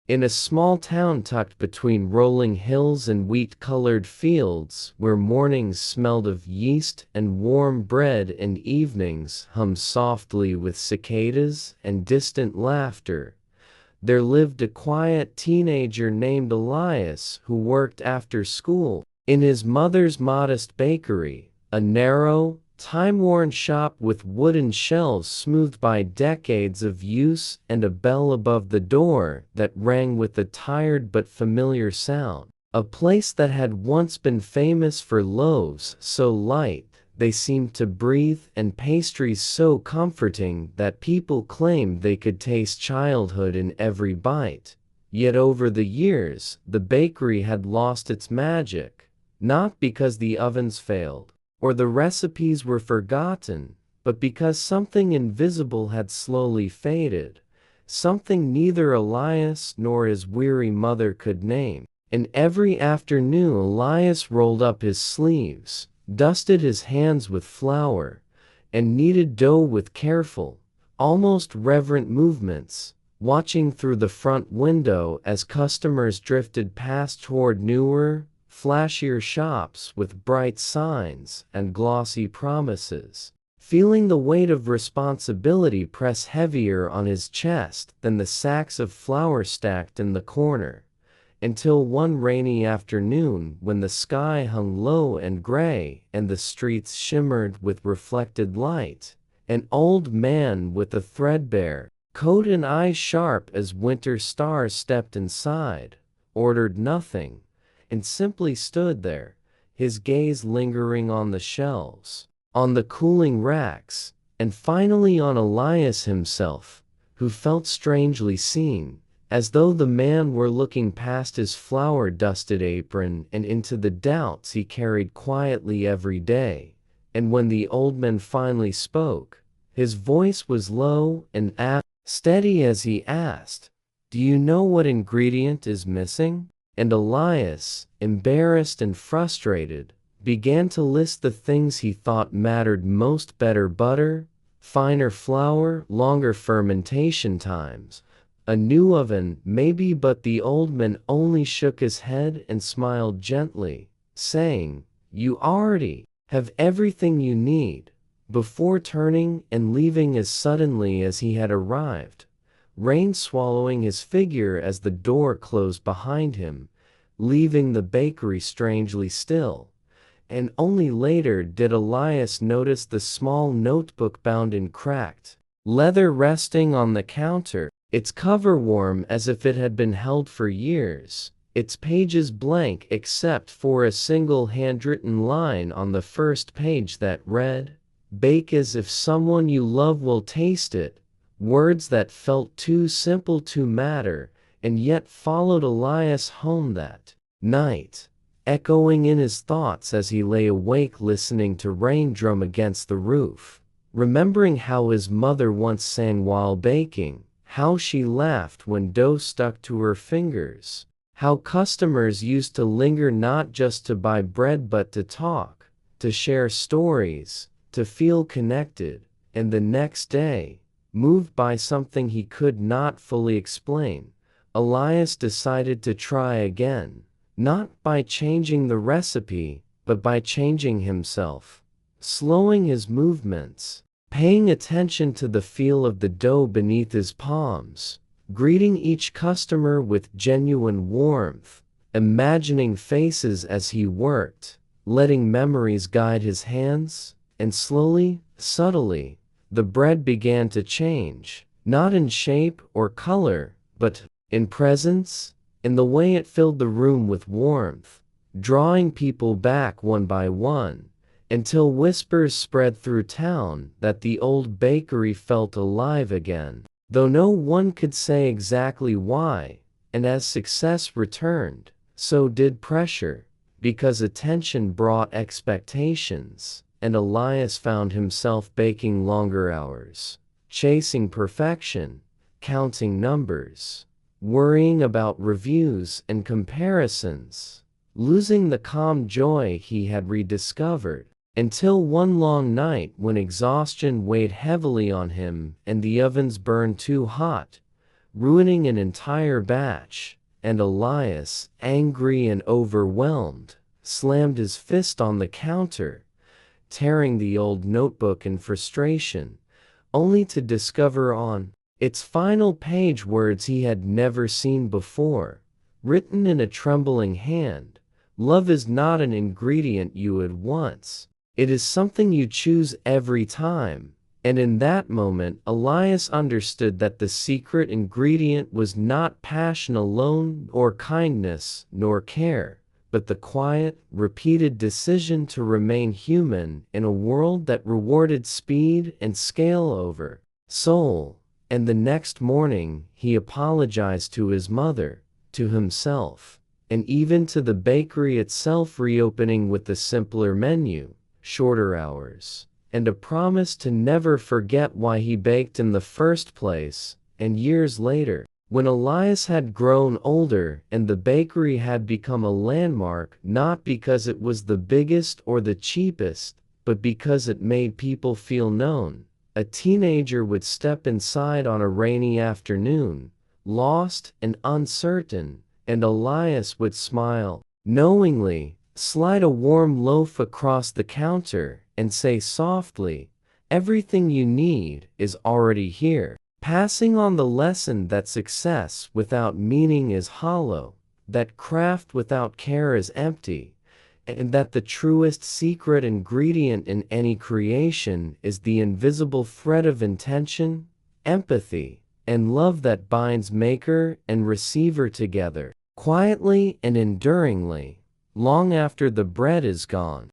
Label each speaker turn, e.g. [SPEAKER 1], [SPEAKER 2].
[SPEAKER 1] In a small town tucked between rolling hills and wheat-colored fields, where mornings smelled of yeast and warm bread and evenings hummed softly with cicadas and distant laughter, there lived a quiet teenager named Elias who worked after school in his mother's modest bakery, a narrow, time-worn shop with wooden shelves smoothed by decades of use and a bell above the door that rang with a tired but familiar sound. A place that had once been famous for loaves so light they seemed to breathe and pastries so comforting that people claimed they could taste childhood in every bite. Yet over the years, the bakery had lost its magic, not because the ovens failed or the recipes were forgotten, but because something invisible had slowly faded, something neither Elias nor his weary mother could name. And every afternoon Elias rolled up his sleeves, dusted his hands with flour, and kneaded dough with careful, almost reverent movements, watching through the front window as customers drifted past toward newer, flashier shops with bright signs and glossy promises, feeling the weight of responsibility press heavier on his chest than the sacks of flour stacked in the corner. Until one rainy afternoon when the sky hung low and gray and the streets shimmered with reflected light, an old man with a threadbare coat and eyes sharp as winter stars stepped inside, ordered nothing, and simply stood there, his gaze lingering on the shelves, on the cooling racks, and finally on Elias himself, who felt strangely seen, as though the man were looking past his flour-dusted apron and into the doubts he carried quietly every day. And when the old man finally spoke, his voice was low and steady as he asked, "Do you know what ingredient is missing?" And Elias, embarrassed and frustrated, began to list the things he thought mattered most: better butter, finer flour, longer fermentation times, a new oven, maybe. But the old man only shook his head and smiled gently, saying, "You already have everything you need," before turning and leaving as suddenly as he had arrived, rain swallowing his figure as the door closed behind him, leaving the bakery strangely still. And only later did Elias notice the small notebook bound in cracked leather resting on the counter, its cover warm as if it had been held for years, its pages blank except for a single handwritten line on the first page that read, "Bake as if someone you love will taste it," words that felt too simple to matter, and yet followed Elias home that night, echoing in his thoughts as he lay awake listening to rain drum against the roof, remembering how his mother once sang while baking, how she laughed when dough stuck to her fingers, how customers used to linger not just to buy bread but to talk, to share stories, to feel connected. And the next day, moved by something he could not fully explain, Elias decided to try again, not by changing the recipe, but by changing himself, slowing his movements, paying attention to the feel of the dough beneath his palms, greeting each customer with genuine warmth, imagining faces as he worked, letting memories guide his hands. And slowly, subtly, the bread began to change, not in shape or color, but in presence, in the way it filled the room with warmth, drawing people back one by one, until whispers spread through town that the old bakery felt alive again, though no one could say exactly why. And as success returned, so did pressure, because attention brought expectations. And Elias found himself baking longer hours, chasing perfection, counting numbers, worrying about reviews and comparisons, losing the calm joy he had rediscovered, until one long night when exhaustion weighed heavily on him and the ovens burned too hot, ruining an entire batch, and Elias, angry and overwhelmed, slammed his fist on the counter, tearing the old notebook in frustration, only to discover on its final page words he had never seen before, written in a trembling hand. Love is not an ingredient you add once. It is something you choose every time. And in that moment, Elias understood that the secret ingredient was not passion alone, or kindness, nor care, but the quiet, repeated decision to remain human in a world that rewarded speed and scale over soul. And the next morning, he apologized to his mother, to himself, and even to the bakery itself, reopening with a simpler menu, shorter hours, and a promise to never forget why he baked in the first place. And years later, when Elias had grown older and the bakery had become a landmark, not because it was the biggest or the cheapest, but because it made people feel known, a teenager would step inside on a rainy afternoon, lost and uncertain, and Elias would smile knowingly, slide a warm loaf across the counter, and say softly, "Everything you need is already here," passing on the lesson that success without meaning is hollow, that craft without care is empty, and that the truest secret ingredient in any creation is the invisible thread of intention, empathy, and love that binds maker and receiver together, quietly and enduringly, long after the bread is gone.